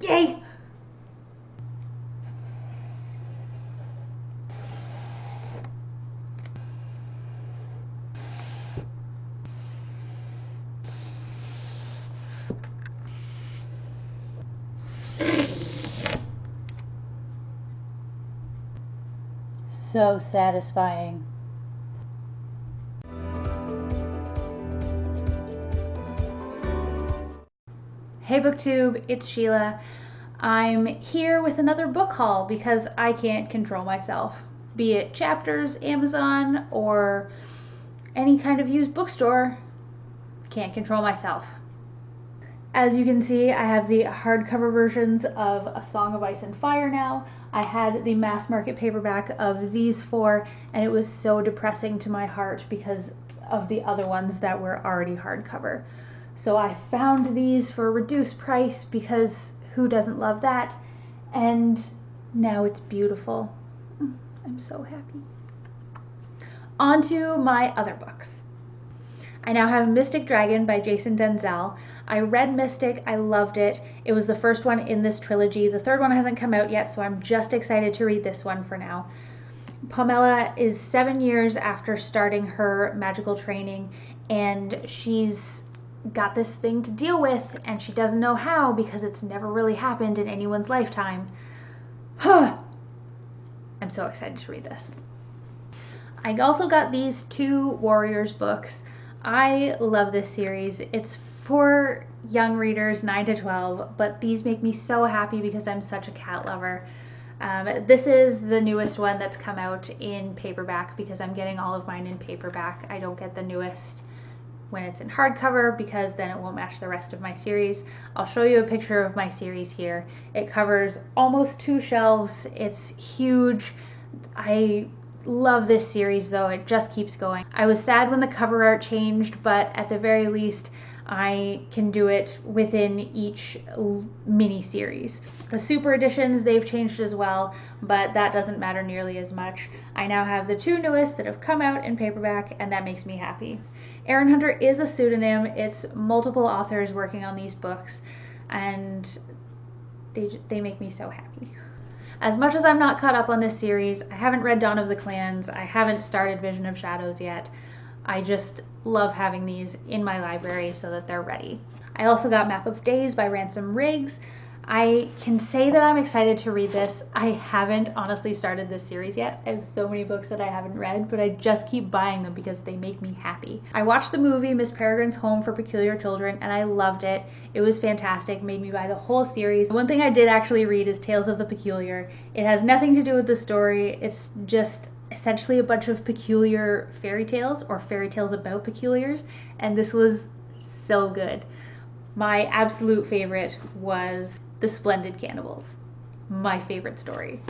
Yay! So satisfying. Hey BookTube, it's Sheila. I'm here with another book haul because I can't control myself. Be it Chapters, Amazon, or any kind of used bookstore, can't control myself. As you can see, I have the hardcover versions of A Song of Ice and Fire now. I had the mass market paperback of these four, and it was so depressing to my heart because of the other ones that were already hardcover. So I found these for a reduced price because who doesn't love that? And now it's beautiful. I'm so happy. On to my other books. I now have Mystic Dragon by Jason Denzel. I read Mystic, I loved it. It was the first one in this trilogy. The third one hasn't come out yet, so I'm just excited to read this one for now. Pomela is 7 years after starting her magical training, and she's got this thing to deal with, and she doesn't know how because it's never really happened in anyone's lifetime. I'm so excited to read this. I also got these two Warriors books. I love this series. It's for young readers 9 to 12, but these make me so happy because I'm such a cat lover. This is the newest one that's come out in paperback because I'm getting all of mine in paperback. I don't get the newest when it's in hardcover because then it won't match the rest of my series. I'll show you a picture of my series here. It covers almost 2 shelves. It's huge. I love this series though, it just keeps going. I was sad when the cover art changed, but at the very least I can do it within each mini series. The super editions, they've changed as well, but that doesn't matter nearly as much. I now have the 2 newest that have come out in paperback, and that makes me happy. Erin Hunter is a pseudonym. It's multiple authors working on these books, and they make me so happy. As much as I'm not caught up on this series, I haven't read Dawn of the Clans, I haven't started Vision of Shadows yet. I just love having these in my library so that they're ready. I also got Map of Days by Ransom. I can say that I'm excited to read this. I haven't honestly started this series yet. I have so many books that I haven't read, but I just keep buying them because they make me happy. I watched the movie Miss Peregrine's Home for Peculiar Children and I loved it. It was fantastic, made me buy the whole series. One thing I did actually read is Tales of the Peculiar. It has nothing to do with the story. It's just essentially a bunch of peculiar fairy tales or fairy tales about peculiars, and this was so good. My absolute favorite was The Splendid Cannibals, my favorite story.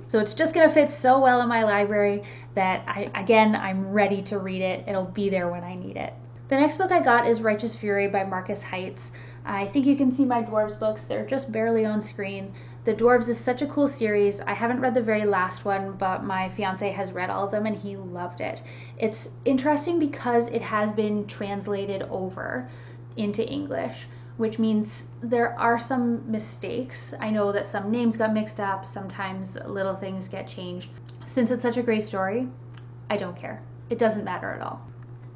So it's just gonna fit so well in my library that I'm ready to read it. It'll be there when I need it. The next book I got is Righteous Fury by Markus Heitz. I think you can see my Dwarves books, they're just barely on screen. The Dwarves is such a cool series. I haven't read the very last one, but my fiance has read all of them and he loved it. It's interesting because it has been translated over into English, which means there are some mistakes. I know that some names got mixed up, sometimes little things get changed. Since it's such a great story, I don't care. It doesn't matter at all.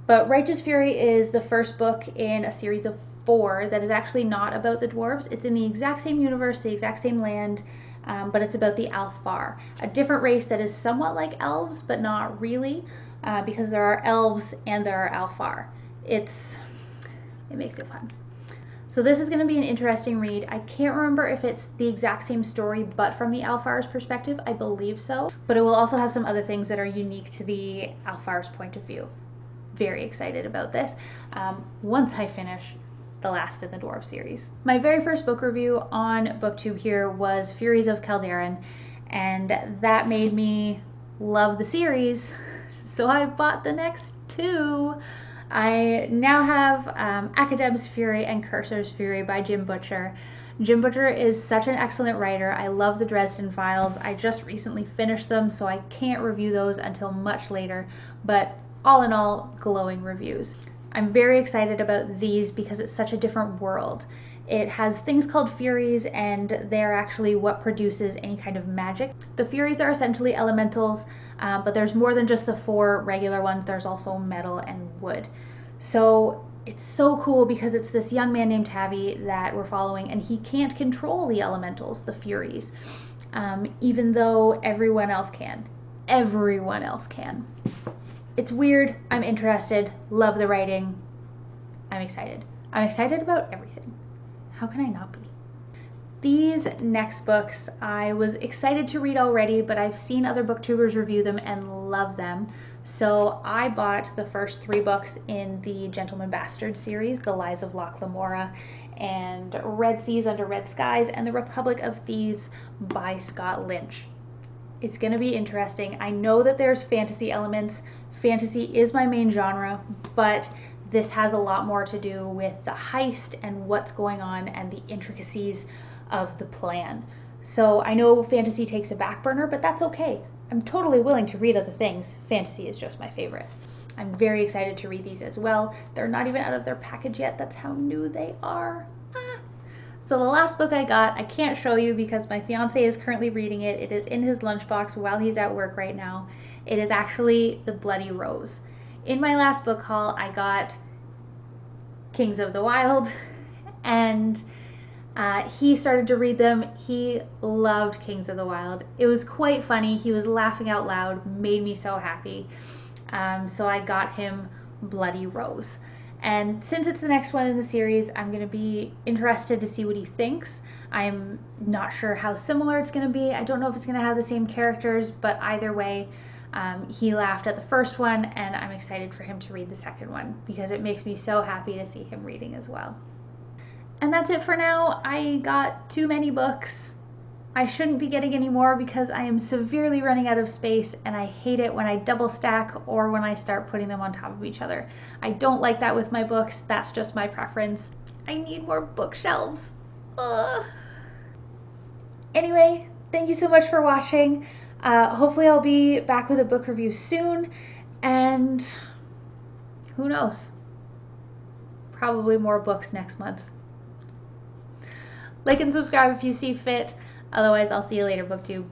But Righteous Fury is the first book in a series of 4 that is actually not about the dwarves. It's in the exact same universe, the exact same land, but it's about the Alfar, a different race that is somewhat like elves, but not really, because there are elves and there are Alfar. It makes it fun. So this is going to be an interesting read. I can't remember if it's the exact same story, but from the Alfar's perspective, I believe so. But it will also have some other things that are unique to the Alfar's point of view. Very excited about this once I finish the last in the Dwarf series. My very first book review on BookTube here was Furies of Calderon, and that made me love the series, so I bought the next 2. I now have Academ's Fury and Cursor's Fury by Jim Butcher. Jim Butcher is such an excellent writer. I love the Dresden Files. I just recently finished them, so I can't review those until much later, but all in all, glowing reviews. I'm very excited about these because it's such a different world. It has things called Furies, and they're actually what produces any kind of magic. The Furies are essentially elementals, but there's more than just the 4 regular ones. There's also metal and wood. So it's so cool because it's this young man named Tavi that we're following, and he can't control the elementals, the Furies, even though everyone else can. Everyone else can. It's weird. I'm interested. Love the writing. I'm excited. I'm excited about everything. How can I not be? These next books I was excited to read already, but I've seen other booktubers review them and love them. So I bought the first 3 books in the Gentleman Bastard series, The Lies of Locke, Lamora, and Red Seas Under Red Skies, and The Republic of Thieves by Scott Lynch. It's going to be interesting. I know that there's fantasy elements. Fantasy is my main genre, but this has a lot more to do with the heist and what's going on and the intricacies of the plan. So I know fantasy takes a back burner, but that's okay. I'm totally willing to read other things. Fantasy is just my favorite. I'm very excited to read these as well. They're not even out of their package yet. That's how new they are. So the last book I got, I can't show you because my fiance is currently reading it. It is in his lunchbox while he's at work right now. It is actually The Bloody Rose. In my last book haul, I got Kings of the Wild, and he started to read them. He loved Kings of the Wild. It was quite funny. He was laughing out loud, made me so happy. So I got him Bloody Rose. And since it's the next one in the series, I'm going to be interested to see what he thinks. I'm not sure how similar it's going to be. I don't know if it's going to have the same characters, but either way, he laughed at the first one, and I'm excited for him to read the second one because it makes me so happy to see him reading as well. And that's it for now. I got too many books. I shouldn't be getting any more because I am severely running out of space, and I hate it when I double stack or when I start putting them on top of each other. I don't like that with my books. That's just my preference. I need more bookshelves. Ugh. Anyway, thank you so much for watching. Hopefully I'll be back with a book review soon, and who knows? Probably more books next month. Like and subscribe if you see fit. Otherwise, I'll see you later, BookTube.